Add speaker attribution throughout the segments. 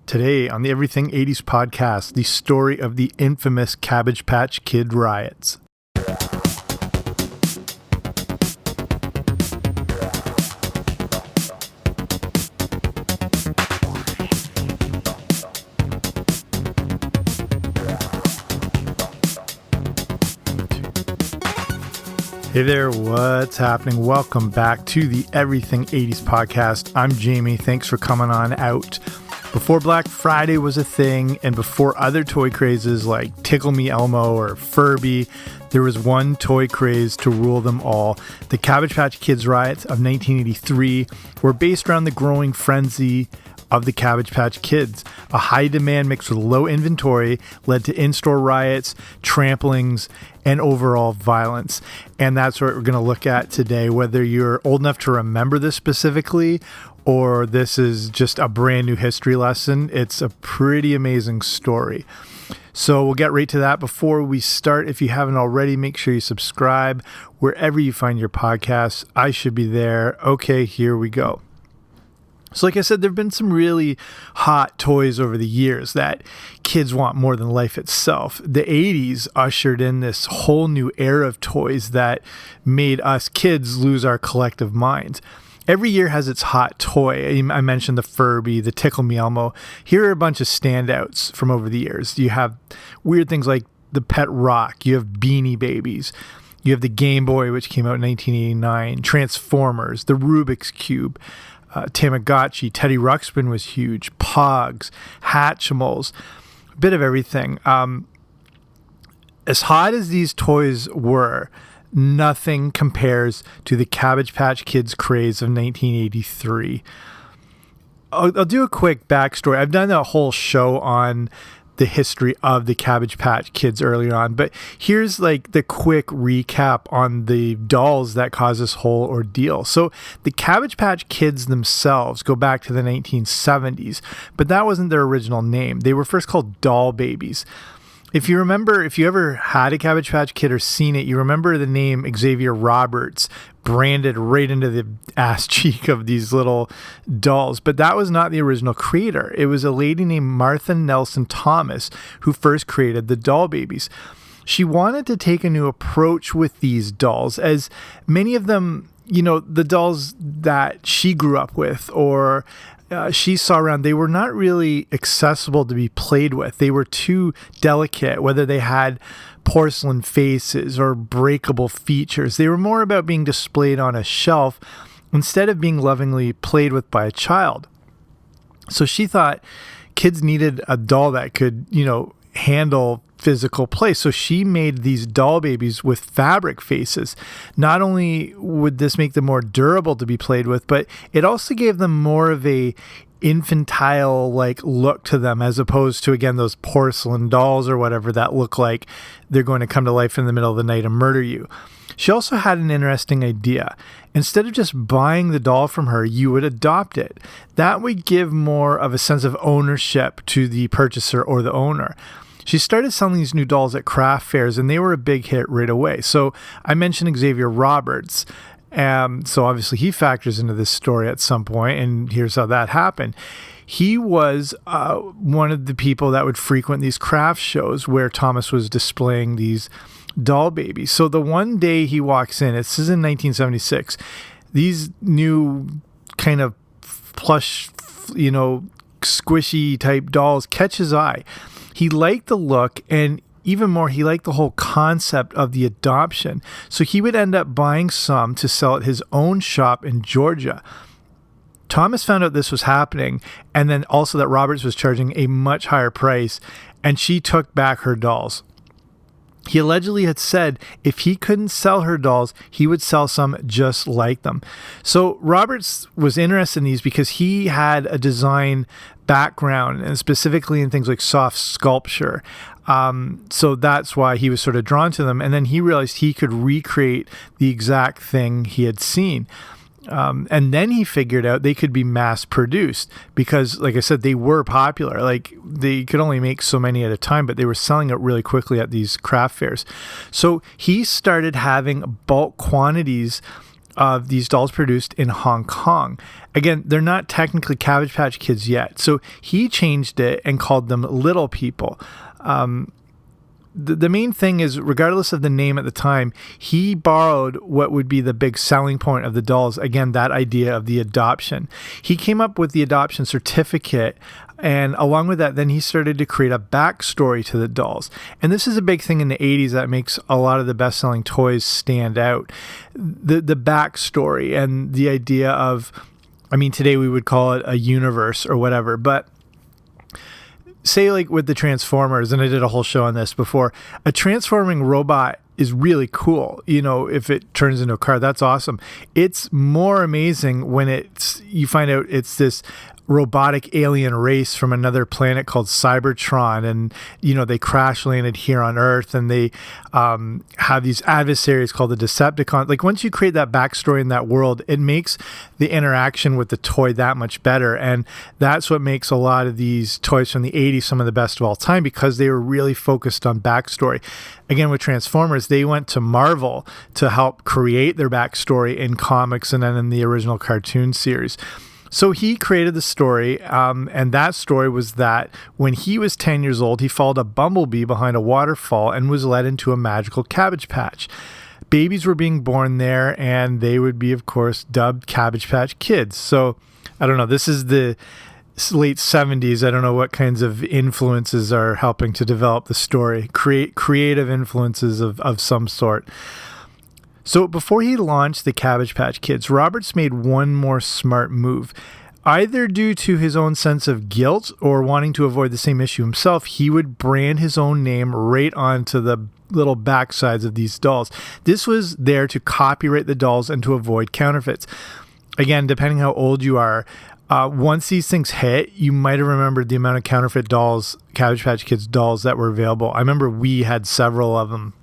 Speaker 1: Today on the Everything 80s podcast, the story of the infamous Cabbage Patch Kid riots. Hey there, what's happening? Welcome back to the Everything 80s podcast. I'm Jamie. Thanks for coming on out. Before Black Friday was a thing, and before other toy crazes like Tickle Me Elmo or Furby, there was one toy craze to rule them all. The Cabbage Patch Kids riots of 1983 were based around the growing frenzy of the Cabbage Patch Kids. A high demand mixed with low inventory led to in-store riots, tramplings, and overall violence. And that's what we're going to look at today, whether you're old enough to remember this specifically or this is just a brand new history lesson. It's a pretty amazing story. So we'll get right to that. Before we start, if you haven't already, make sure you subscribe wherever you find your podcasts. I should be there. Okay, here we go. So like I said, there have been some really hot toys over the years that kids want more than life itself. The 80s ushered in this whole new era of toys that made us kids lose our collective minds. Every year has its hot toy. I mentioned the Furby, the Tickle Me Elmo. Here are a bunch of standouts from over the years. You have weird things like the Pet Rock. You have Beanie Babies. You have the Game Boy, which came out in 1989. Transformers, the Rubik's Cube. Tamagotchi, Teddy Ruxpin was huge, Pogs, Hatchimals, a bit of everything. As hot as these toys were, nothing compares to the Cabbage Patch Kids craze of 1983. I'll do a quick backstory. I've done a whole show on the history of the Cabbage Patch Kids earlier on, but here's like the quick recap on the dolls that caused this whole ordeal. So the Cabbage Patch Kids themselves go back to the 1970s, but that wasn't their original name. They were first called Doll Babies. If you remember, if you ever had a Cabbage Patch Kid or seen it, you remember the name Xavier Roberts branded right into the ass cheek of these little dolls. But that was not the original creator. It was a lady named Martha Nelson Thomas who first created the Doll Babies. She wanted to take a new approach with these dolls, as many of them, you know, the dolls that she grew up with or she saw around, they were not really accessible to be played with. They were too delicate, whether they had porcelain faces or breakable features. They were more about being displayed on a shelf instead of being lovingly played with by a child. So she thought kids needed a doll that could, you know, handle physical play. So she made these doll babies with fabric faces. Not only would this make them more durable to be played with, but it also gave them more of a infantile like look to them, as opposed to, again, those porcelain dolls or whatever that look like they're going to come to life in the middle of the night and murder you. She also had an interesting idea. Instead of just buying the doll from her, you would adopt it. That would give more of a sense of ownership to the purchaser or the owner. She started selling these new dolls at craft fairs, and they were a big hit right away. So I mentioned Xavier Roberts. So obviously he factors into this story at some point, and here's how that happened. He was one of the people that would frequent these craft shows where Thomas was displaying these doll babies. So the one day he walks in, this is in 1976, these new kind of plush, you know, squishy type dolls catch his eye. He liked the look, and even more, he liked the whole concept of the adoption. So he would end up buying some to sell at his own shop in Georgia. Thomas found out this was happening, and then also that Roberts was charging a much higher price, and she took back her dolls. He allegedly had said if he couldn't sell her dolls, he would sell some just like them. So Roberts was interested in these because he had a design background, and specifically in things like soft sculpture. So that's why he was sort of drawn to them. And then he realized he could recreate the exact thing he had seen. And then he figured out they could be mass produced because, like I said, they were popular. Like, they could only make so many at a time, but they were selling it really quickly at these craft fairs. So he started having bulk quantities of these dolls produced in Hong Kong. Again, they're not technically Cabbage Patch Kids yet. So he changed it and called them Little People. The main thing is, regardless of the name at the time, he borrowed what would be the big selling point of the dolls. Again, that idea of the adoption. He came up with the adoption certificate, and along with that, then he started to create a backstory to the dolls. And this is a big thing in the 80s that makes a lot of the best-selling toys stand out. The backstory and the idea of, I mean, today we would call it a universe or whatever, but say like with the Transformers, and I did a whole show on this before, a transforming robot is really cool. You know, if it turns into a car, that's awesome. It's more amazing when you find out it's this robotic alien race from another planet called Cybertron, and you know, they crash landed here on Earth, and they have these adversaries called the Decepticons. Like, once you create that backstory in that world, it makes the interaction with the toy that much better, and that's what makes a lot of these toys from the 80s some of the best of all time, because they were really focused on backstory. Again, with Transformers, they went to Marvel to help create their backstory in comics and then in the original cartoon series. So he created the story, and that story was that when he was 10 years old, he followed a bumblebee behind a waterfall and was led into a magical cabbage patch. Babies were being born there, and they would be, of course, dubbed Cabbage Patch Kids. So, I don't know, this is the late 70s. I don't know what kinds of influences are helping to develop the story, creative influences of some sort. So before he launched the Cabbage Patch Kids, Roberts made one more smart move. Either due to his own sense of guilt or wanting to avoid the same issue himself, he would brand his own name right onto the little backsides of these dolls. This was there to copyright the dolls and to avoid counterfeits. Again, depending how old you are, once these things hit, you might have remembered the amount of counterfeit dolls, Cabbage Patch Kids dolls that were available. I remember we had several of them.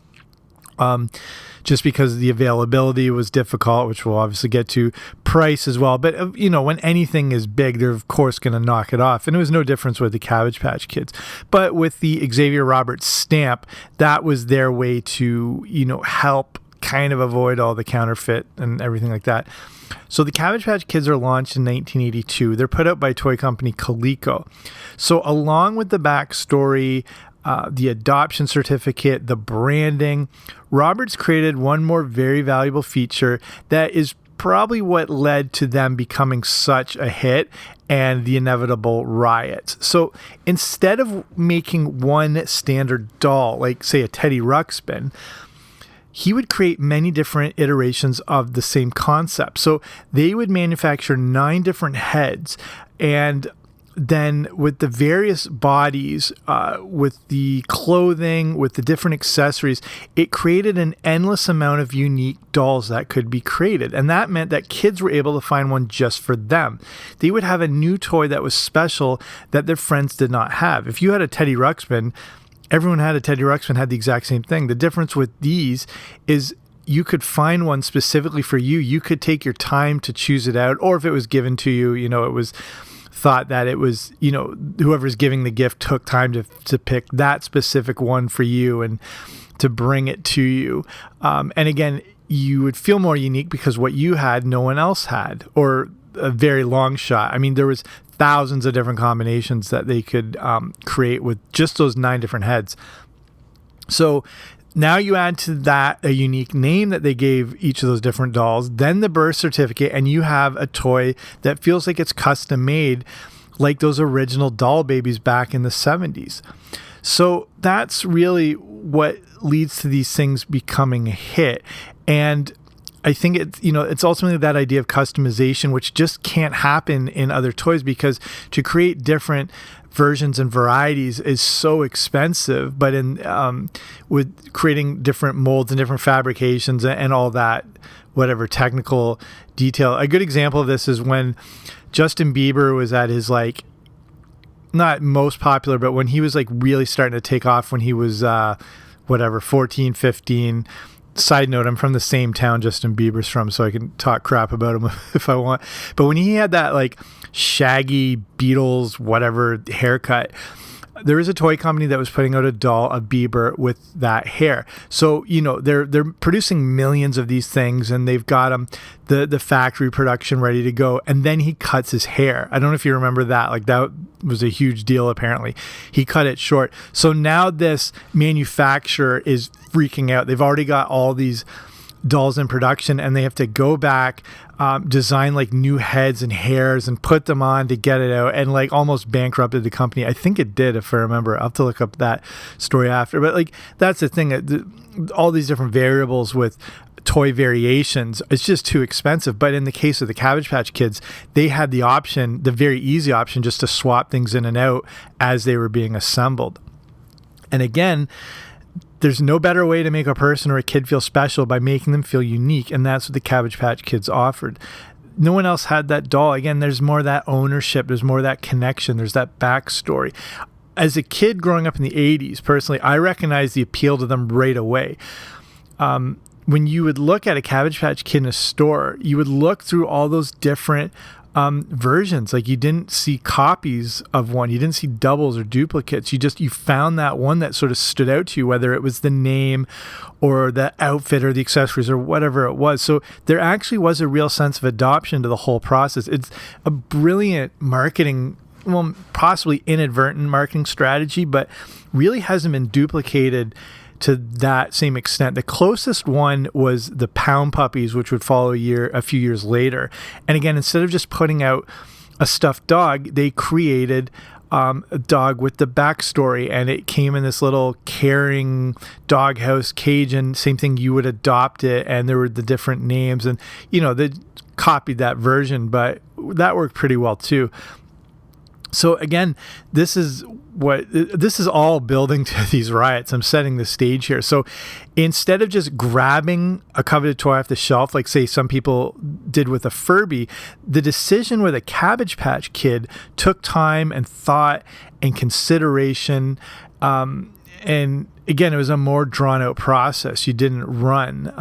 Speaker 1: Just because the availability was difficult, which we'll obviously get to, price as well. But, you know, when anything is big, they're, of course, going to knock it off. And it was no difference with the Cabbage Patch Kids. But with the Xavier Roberts stamp, that was their way to, you know, help kind of avoid all the counterfeit and everything like that. So the Cabbage Patch Kids are launched in 1982. They're put out by toy company Coleco. So along with the backstory, the adoption certificate, the branding, Roberts created one more very valuable feature that is probably what led to them becoming such a hit and the inevitable riots. So instead of making one standard doll, like say a Teddy Ruxpin, he would create many different iterations of the same concept. So they would manufacture 9 different heads, and then with the various bodies, with the clothing, with the different accessories, it created an endless amount of unique dolls that could be created. And that meant that kids were able to find one just for them. They would have a new toy that was special that their friends did not have. If you had a Teddy Ruxpin, everyone had a Teddy Ruxpin, had the exact same thing. The difference with these is you could find one specifically for you. You could take your time to choose it out, or if it was given to you, you know, it was thought that it was, you know, whoever's giving the gift took time to pick that specific one for you and to bring it to you. And again, you would feel more unique because what you had, no one else had, or a very long shot. I mean, there was thousands of different combinations that they could create with just those 9 different heads. So now you add to that a unique name that they gave each of those different dolls, then the birth certificate, and you have a toy that feels like it's custom made, like those original doll babies back in the 70s. So that's really what leads to these things becoming a hit. And I think it's ultimately that idea of customization, which just can't happen in other toys, because to create different versions and varieties is so expensive. But in with creating different molds and different fabrications and all that, whatever technical detail. A good example of this is when Justin Bieber was at his, like, not most popular, but when he was like really starting to take off, when he was 14, 15. Side note, I'm from the same town Justin Bieber's from, so I can talk crap about him if I want. But when he had that like shaggy Beatles whatever haircut, there is a toy company that was putting out a doll of Bieber with that hair. So, they're producing millions of these things, and they've got the factory production ready to go. And then he cuts his hair. I don't know if you remember that. Like, that was a huge deal, apparently. He cut it short. So now this manufacturer is freaking out. They've already got all these dolls in production, and they have to go back, design like new heads and hairs and put them on to get it out, and like almost bankrupted the company. I think it did, if I remember. I'll have to look up that story after. But like, that's the thing, all these different variables with toy variations, it's just too expensive. But in the case of the Cabbage Patch Kids, they had the option, the very easy option, just to swap things in and out as they were being assembled. And again, there's no better way to make a person or a kid feel special by making them feel unique, and that's what the Cabbage Patch Kids offered. No one else had that doll. Again, there's more of that ownership, there's more of that connection, there's that backstory. As a kid growing up in the 80s, personally, I recognized the appeal to them right away. When you would look at a Cabbage Patch Kid in a store, you would look through all those different versions. Like, you didn't see copies of one, you didn't see doubles or duplicates. You found that one that sort of stood out to you, whether it was the name or the outfit or the accessories or whatever it was. So there actually was a real sense of adoption to the whole process. It's a brilliant marketing, well, possibly inadvertent marketing strategy, but really hasn't been duplicated to that same extent. The closest one was the Pound Puppies, which would follow a few years later. And again, instead of just putting out a stuffed dog, they created a dog with the backstory, and it came in this little caring doghouse cage, and same thing, you would adopt it, and there were the different names, and they copied that version, but that worked pretty well too. So again, this is all building to these riots. I'm setting the stage here. So instead of just grabbing a coveted toy off the shelf, like say some people did with a Furby, the decision with a Cabbage Patch Kid took time and thought and consideration. And again, it was a more drawn out process. You didn't run.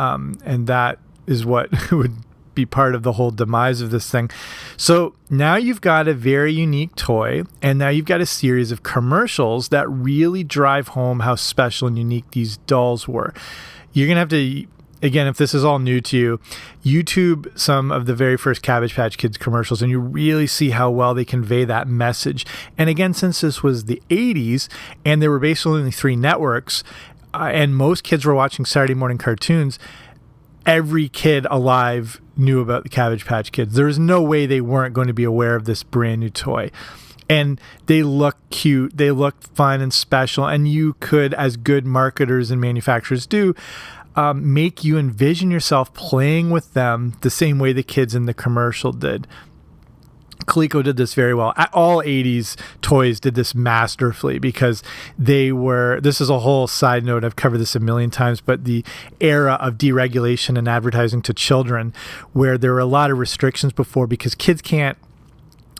Speaker 1: And that is what would be part of the whole demise of this thing. So now you've got a very unique toy, and now you've got a series of commercials that really drive home how special and unique these dolls were. You're going to have to, again, if this is all new to you, YouTube some of the very first Cabbage Patch Kids commercials, and you really see how well they convey that message. And again, since this was the 80s, and there were basically only 3 networks, and most kids were watching Saturday morning cartoons, every kid alive knew about the Cabbage Patch Kids. There was no way they weren't going to be aware of this brand new toy. And they look cute, they look fun and special, and you could, as good marketers and manufacturers do, make you envision yourself playing with them the same way the kids in the commercial did. Coleco did this very well. All 80s toys did this masterfully, because this is a whole side note, I've covered this a million times, but the era of deregulation and advertising to children, where there were a lot of restrictions before, because kids can't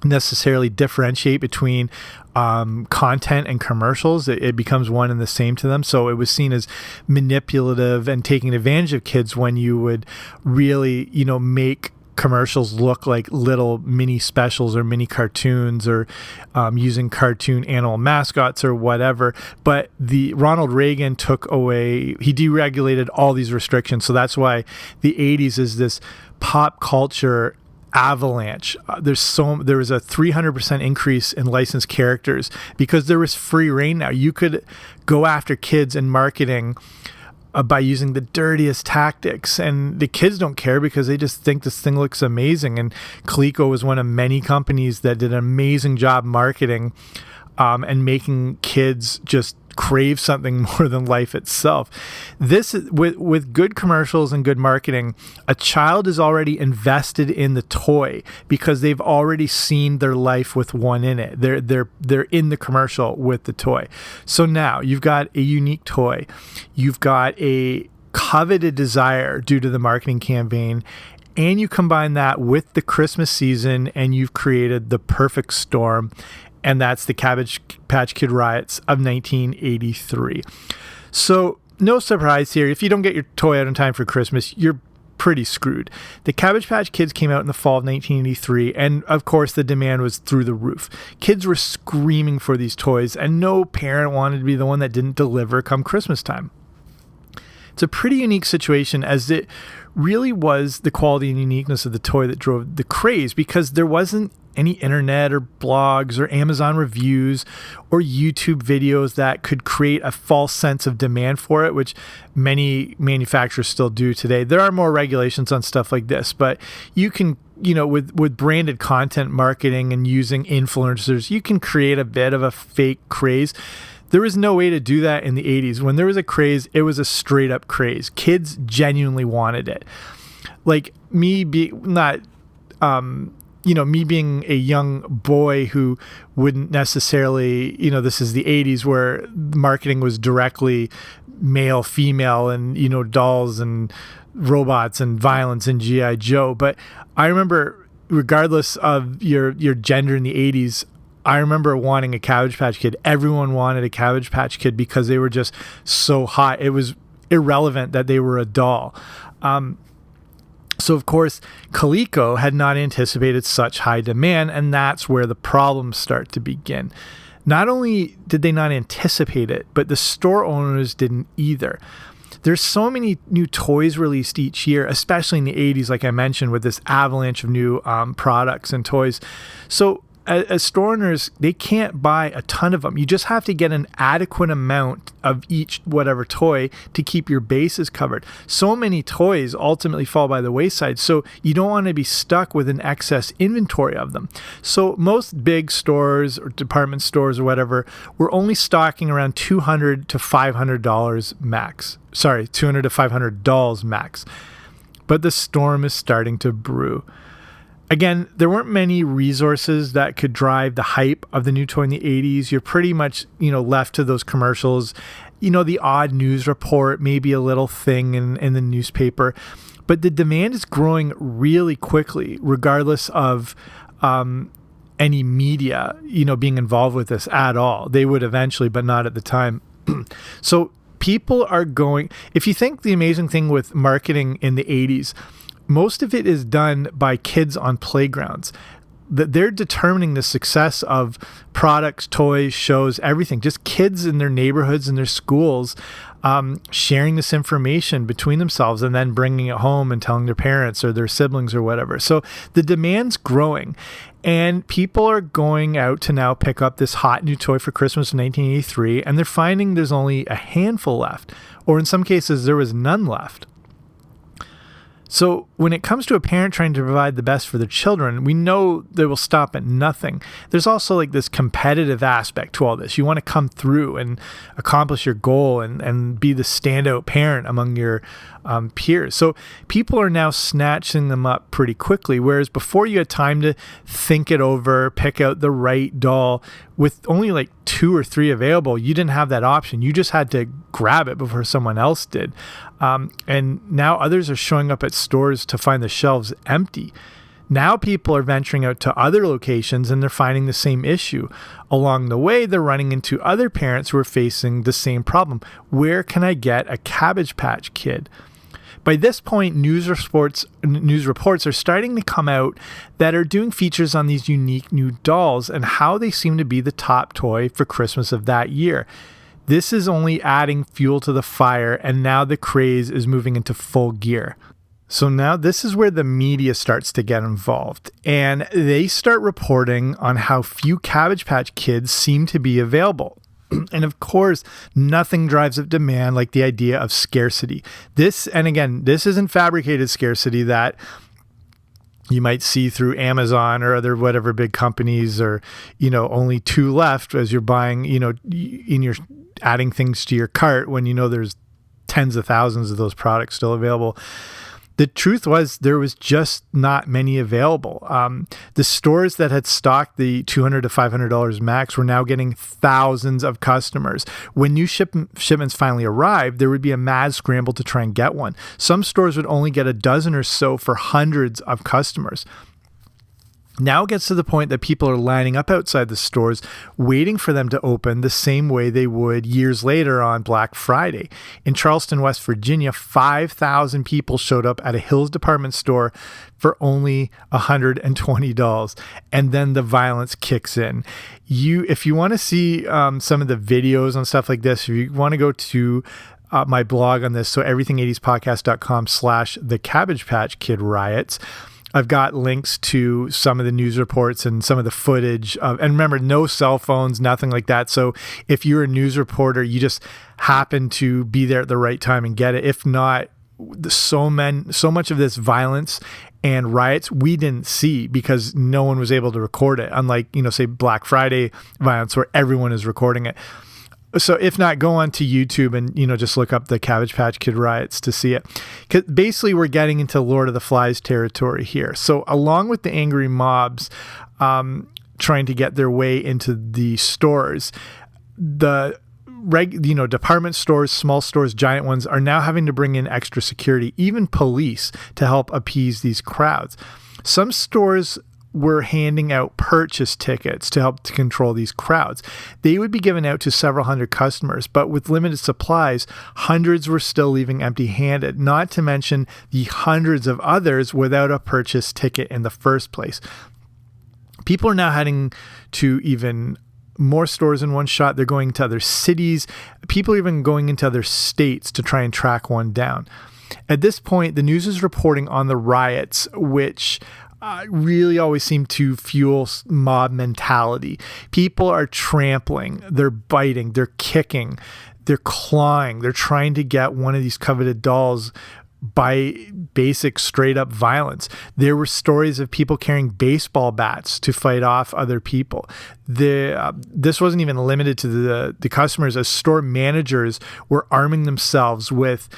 Speaker 1: necessarily differentiate between content and commercials. It becomes one and the same to them. So it was seen as manipulative and taking advantage of kids when you would really, make commercials look like little mini specials or mini cartoons, or using cartoon animal mascots or whatever. But Ronald Reagan he deregulated all these restrictions. So that's why the 80s is this pop culture avalanche. There was a 300% increase in licensed characters, because there was free reign now. You could go after kids in marketing by using the dirtiest tactics, and the kids don't care, because they just think this thing looks amazing. And Coleco was one of many companies that did an amazing job marketing and making kids just crave something more than life itself. This with good commercials and good marketing, a child is already invested in the toy, because they've already seen their life with one in it. They're in the commercial with the toy. So now you've got a unique toy, you've got a coveted desire due to the marketing campaign, and you combine that with the Christmas season, and you've created the perfect storm. And that's the Cabbage Patch Kid riots of 1983. So no surprise here. If you don't get your toy out in time for Christmas, you're pretty screwed. The Cabbage Patch Kids came out in the fall of 1983, and of course the demand was through the roof. Kids were screaming for these toys, and no parent wanted to be the one that didn't deliver come Christmas time. It's a pretty unique situation, as it really was the quality and uniqueness of the toy that drove the craze, because there wasn't any internet or blogs or Amazon reviews or YouTube videos that could create a false sense of demand for it, which many manufacturers still do today. There are more regulations on stuff like this, but you can, with branded content marketing and using influencers, you can create a bit of a fake craze. There was no way to do that in the 80s. When there was a craze, it was a straight up craze. Kids genuinely wanted it. Like me being me being a young boy who wouldn't necessarily, this is the 80s where marketing was directly male, female, and, dolls and robots and violence and G.I. Joe. But I remember, regardless of your gender in the 80s, I remember wanting a Cabbage Patch Kid. Everyone wanted a Cabbage Patch Kid because they were just so hot. It was irrelevant that they were a doll. So, of course, Coleco had not anticipated such high demand, and that's where the problems start to begin. Not only did they not anticipate it, but the store owners didn't either. There's so many new toys released each year, especially in the 80s, like I mentioned, with this avalanche of new products and toys. So as store owners, they can't buy a ton of them. You just have to get an adequate amount of each whatever toy to keep your bases covered. So many toys ultimately fall by the wayside, so you don't want to be stuck with an excess inventory of them. So most big stores or department stores or whatever were only stocking around $200 to $500 max. Sorry, $200 to $500 max. But the storm is starting to brew. Again, there weren't many resources that could drive the hype of the new toy in the 80s. You're pretty much, left to those commercials, the odd news report, maybe a little thing in the newspaper. But the demand is growing really quickly, regardless of any media, being involved with this at all. They would eventually, but not at the time. So people are going, if you think the amazing thing with marketing in the 80s, most of it is done by kids on playgrounds. That they're determining the success of products, toys, shows, everything. Just kids in their neighborhoods and their schools sharing this information between themselves and then bringing it home and telling their parents or their siblings or whatever. So the demand's growing, and people are going out to now pick up this hot new toy for Christmas in 1983, and they're finding there's only a handful left, or in some cases there was none left. So when it comes to a parent trying to provide the best for their children, we know they will stop at nothing. There's also like this competitive aspect to all this. You want to come through and accomplish your goal and be the standout parent among your peers. So people are now snatching them up pretty quickly, whereas before you had time to think it over, pick out the right doll. With only like 2 or 3 available, you didn't have that option. You just had to grab it before someone else did. And now others are showing up at stores to find the shelves empty. Now people are venturing out to other locations and they're finding the same issue. Along the way, they're running into other parents who are facing the same problem. Where can I get a Cabbage Patch Kid? By this point, news reports are starting to come out that are doing features on these unique new dolls and how they seem to be the top toy for Christmas of that year. This is only adding fuel to the fire, and now the craze is moving into full gear. So now this is where the media starts to get involved, and they start reporting on how few Cabbage Patch Kids seem to be available. And of course, nothing drives up demand like the idea of scarcity. This isn't fabricated scarcity that you might see through Amazon or other whatever big companies, or, only 2 left as you're buying, you're adding things to your cart when there's tens of thousands of those products still available. The truth was there was just not many available. The stores that had stocked the $200 to $500 max were now getting thousands of customers. When new shipments finally arrived, there would be a mad scramble to try and get one. Some stores would only get a dozen or so for hundreds of customers. Now it gets to the point that people are lining up outside the stores, waiting for them to open the same way they would years later on Black Friday. In Charleston, West Virginia, 5,000 people showed up at a Hills department store for only $120. And then the violence kicks in. If you want to see some of the videos and stuff like this, if you want to go to my blog on this, so everything80spodcast.com/the Cabbage Patch Kid riots, I've got links to some of the news reports and some of the footage and remember, no cell phones, nothing like that. So if you're a news reporter, you just happen to be there at the right time and get it. If not, so much of this violence and riots we didn't see because no one was able to record it. Unlike, say Black Friday violence where everyone is recording it. So if not, go on to YouTube and, just look up the Cabbage Patch Kid riots to see it. 'Cause basically, we're getting into Lord of the Flies territory here. So along with the angry mobs trying to get their way into the stores, the department stores, small stores, giant ones are now having to bring in extra security, even police, to help appease these crowds. Some stores were handing out purchase tickets to help to control these crowds. They would be given out to several hundred customers, but with limited supplies, hundreds were still leaving empty-handed, not to mention the hundreds of others without a purchase ticket in the first place. People are now heading to even more stores in one shot. They're going to other cities. People are even going into other states to try and track one down. At this point, the news is reporting on the riots, which really always seem to fuel mob mentality. People are trampling, they're biting, they're kicking, they're clawing, they're trying to get one of these coveted dolls by basic straight up violence. There were stories of people carrying baseball bats to fight off other people. This wasn't even limited to the customers, as store managers were arming themselves with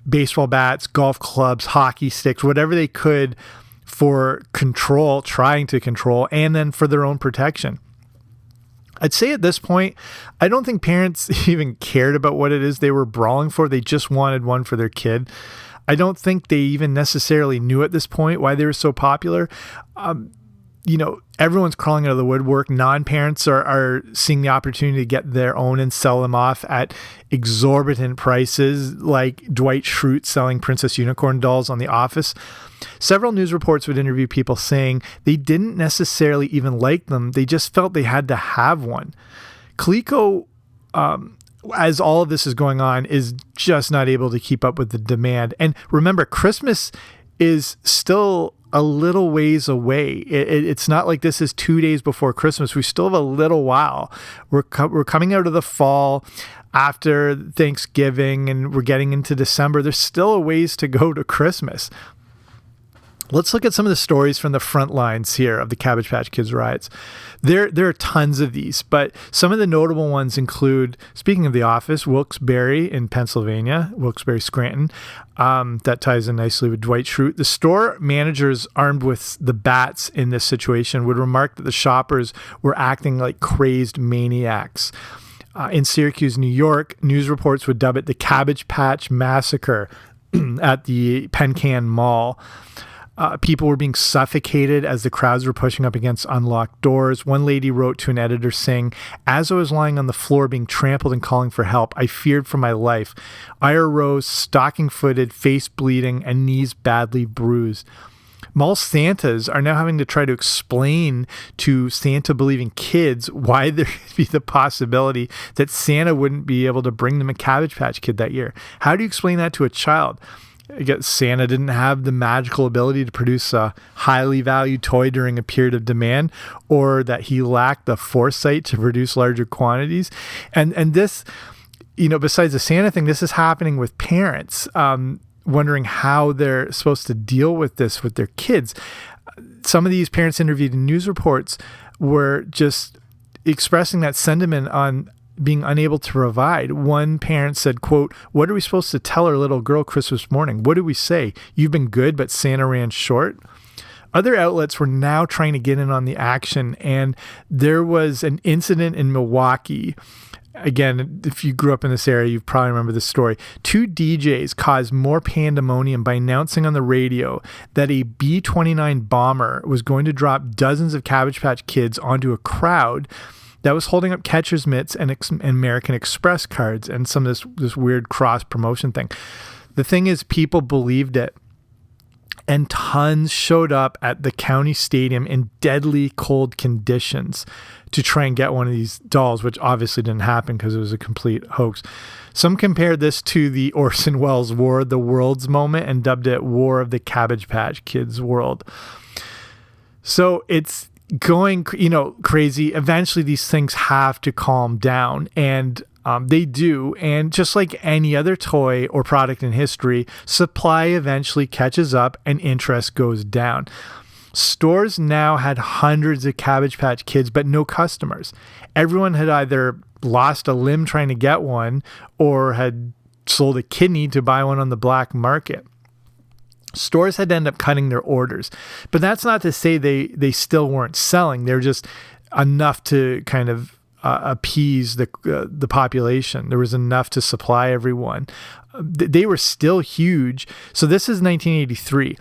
Speaker 1: baseball bats, golf clubs, hockey sticks, whatever they could for control, trying to control, and then for their own protection. I'd say at this point, I don't think parents even cared about what it is they were brawling for. They just wanted one for their kid. I don't think they even necessarily knew at this point why they were so popular. Everyone's crawling out of the woodwork. Non-parents are seeing the opportunity to get their own and sell them off at exorbitant prices, like Dwight Schrute selling Princess Unicorn dolls on The Office. Several news reports would interview people saying they didn't necessarily even like them. They just felt they had to have one. Coleco, as all of this is going on, is just not able to keep up with the demand. And remember, Christmas is still a little ways away. It's not like this is 2 days before Christmas. We still have a little while. We're coming out of the fall after Thanksgiving and we're getting into December. There's still a ways to go to Christmas. Let's look at some of the stories from the front lines here of the Cabbage Patch Kids riots. There are tons of these, but some of the notable ones include, speaking of The Office, Wilkes-Barre in Pennsylvania, Wilkes-Barre, Scranton. That ties in nicely with Dwight Schrute. The store managers armed with the bats in this situation would remark that the shoppers were acting like crazed maniacs. In Syracuse, New York, news reports would dub it the Cabbage Patch Massacre at the Pencan Mall. People were being suffocated as the crowds were pushing up against unlocked doors. One lady wrote to an editor saying, "As I was lying on the floor being trampled and calling for help, I feared for my life. I arose, stocking-footed, face bleeding, and knees badly bruised." Mall Santas are now having to try to explain to Santa-believing kids why there could be the possibility that Santa wouldn't be able to bring them a Cabbage Patch Kid that year. How do you explain that to a child? I guess Santa didn't have the magical ability to produce a highly valued toy during a period of demand, or that he lacked the foresight to produce larger quantities. And this, besides the Santa thing, this is happening with parents wondering how they're supposed to deal with this with their kids. Some of these parents interviewed in news reports were just expressing that sentiment on being unable to provide. One parent said, quote, "What are we supposed to tell our little girl Christmas morning? What do we say? You've been good, but Santa ran short?" Other outlets were now trying to get in on the action, and there was an incident in Milwaukee again, if you grew up in this area, you probably remember this story. 2 DJs caused more pandemonium by announcing on the radio that a B-29 bomber was going to drop dozens of Cabbage Patch Kids onto a crowd that was holding up catcher's mitts and American Express cards and some of this weird cross-promotion thing. The thing is, people believed it. And tons showed up at the county stadium in deadly cold conditions to try and get one of these dolls, which obviously didn't happen because it was a complete hoax. Some compared this to the Orson Welles War of the Worlds moment and dubbed it War of the Cabbage Patch Kids world. So it's going, crazy. Eventually these things have to calm down, and they do. And just like any other toy or product in history, supply eventually catches up and interest goes down. Stores now had hundreds of Cabbage Patch Kids, but no customers. Everyone had either lost a limb trying to get one or had sold a kidney to buy one on the black market. Stores had to end up cutting their orders. But that's not to say they still weren't selling. They're just enough to kind of appease the population. There was enough to supply everyone. They were still huge. So this is 1983.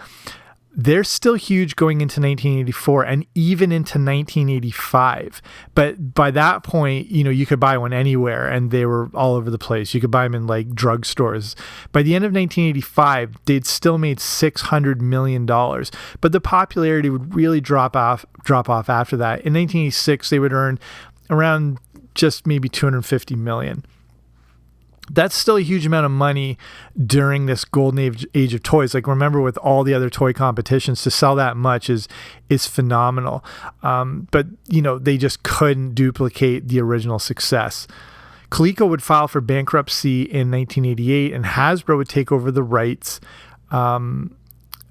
Speaker 1: They're still huge going into 1984 and even into 1985. But by that point, you could buy one anywhere and they were all over the place. You could buy them in like drugstores. By the end of 1985, they'd still made $600 million. But the popularity would really drop off after that. In 1986, they would earn around just maybe $250 million. That's still a huge amount of money during this golden age of toys. Like, remember, with all the other toy competitions, to sell that much is phenomenal. But they just couldn't duplicate the original success. Coleco would file for bankruptcy in 1988, and Hasbro would take over the rights around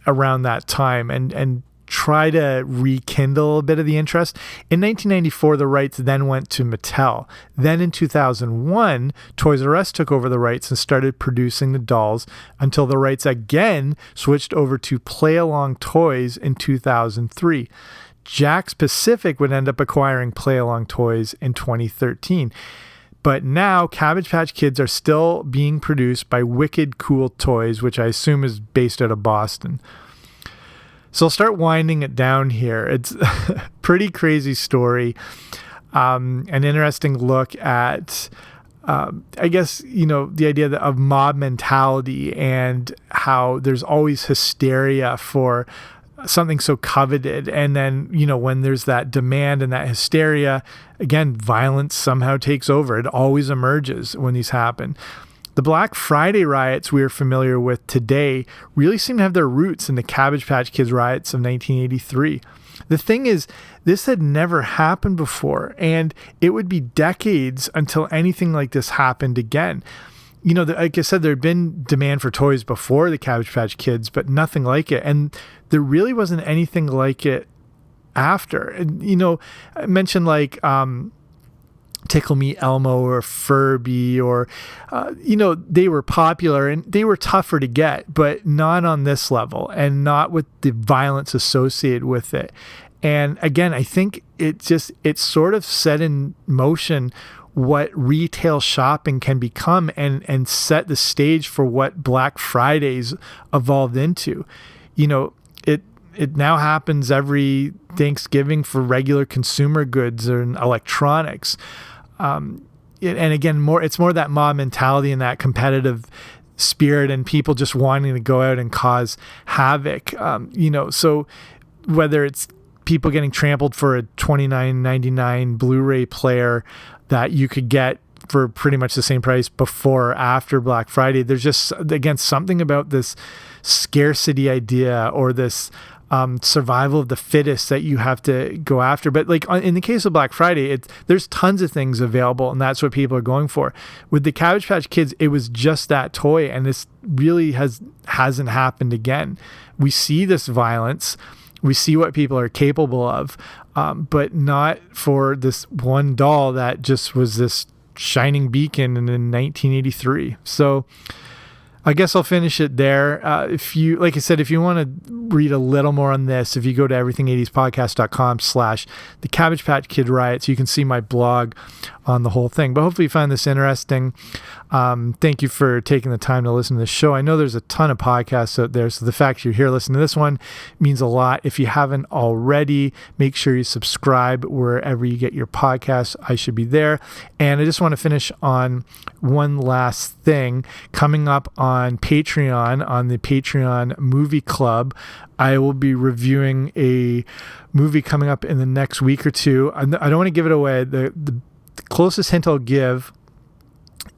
Speaker 1: that time and try to rekindle a bit of the interest. In 1994, the rights then went to Mattel. Then in 2001, Toys R Us took over the rights and started producing the dolls until the rights again switched over to Play Along Toys in 2003. Jakks Pacific would end up acquiring Play Along Toys in 2013. But now Cabbage Patch Kids are still being produced by Wicked Cool Toys, which I assume is based out of Boston. So I'll start winding it down here. It's a pretty crazy story. An interesting look at, I guess, the idea of mob mentality and how there's always hysteria for something so coveted. And then, when there's that demand and that hysteria, again, violence somehow takes over. It always emerges when these happen. The Black Friday riots we are familiar with today really seem to have their roots in the Cabbage Patch Kids riots of 1983. The thing is, this had never happened before, and it would be decades until anything like this happened again. Like I said, there had been demand for toys before the Cabbage Patch Kids, but nothing like it. And there really wasn't anything like it after. And, I mentioned like Tickle Me Elmo or Furby or, they were popular and they were tougher to get, but not on this level and not with the violence associated with it. And again, I think it sort of set in motion what retail shopping can become and set the stage for what Black Fridays evolved into. It now happens every Thanksgiving for regular consumer goods and electronics. And again, it's more that mob mentality and that competitive spirit and people just wanting to go out and cause havoc. So whether it's people getting trampled for a $29.99 Blu-ray player that you could get for pretty much the same price before or after Black Friday, there's just, again, something about this scarcity idea or this survival of the fittest that you have to go after. But like in the case of Black Friday, there's tons of things available, and that's what people are going for. With the Cabbage Patch Kids, it was just that toy, and this really hasn't happened again. We see this violence, we see what people are capable of, but not for this one doll that just was this shining beacon in 1983. So I guess I'll finish it there. If you, like I said, if you want to read a little more on this, if you go to everything80spodcast.com/the Cabbage Patch Kid Riots, you can see my blog on the whole thing. But hopefully you find this interesting. Thank you for taking the time to listen to this show. I know there's a ton of podcasts out there, so the fact you're here listening to this one means a lot. If you haven't already, make sure you subscribe wherever you get your podcasts. I should be there. And I just want to finish on one last thing. Coming up on Patreon, on the Patreon Movie Club, I will be reviewing a movie coming up in the next week or two. I don't want to give it away. The closest hint I'll give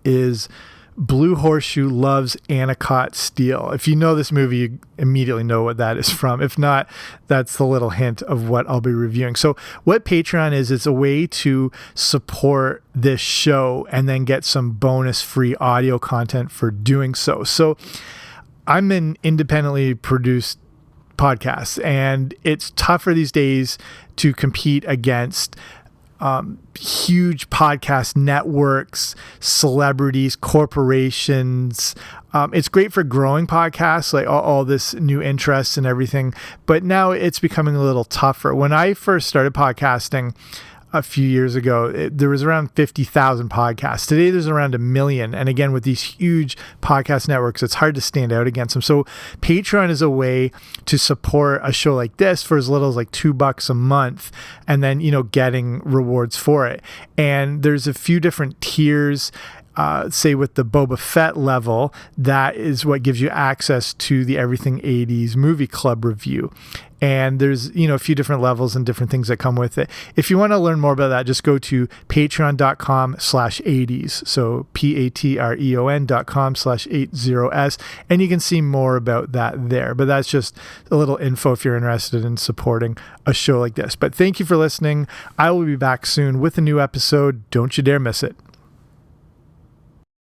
Speaker 1: is Blue Horseshoe Loves Anacott Steel. If you know this movie, you immediately know what that is from. If not, that's the little hint of what I'll be reviewing. So what Patreon is, it's a way to support this show and then get some bonus free audio content for doing so. So I'm an independently produced podcast, and it's tougher these days to compete against huge podcast networks, celebrities, corporations. It's great for growing podcasts, like all this new interest and everything. But now it's becoming a little tougher. When I first started podcasting a few years ago, there was around 50,000 podcasts. Today, there's around 1 million. And again, with these huge podcast networks, it's hard to stand out against them. So Patreon is a way to support a show like this for as little as like $2 a month, and then, getting rewards for it. And there's a few different tiers. Say with the Boba Fett level, that is what gives you access to the Everything 80s Movie Club review. And there's, a few different levels and different things that come with it. If you want to learn more about that, just go to patreon.com/80s. So patreon.com/80s. And you can see more about that there. But that's just a little info if you're interested in supporting a show like this. But thank you for listening. I will be back soon with a new episode. Don't you dare miss it.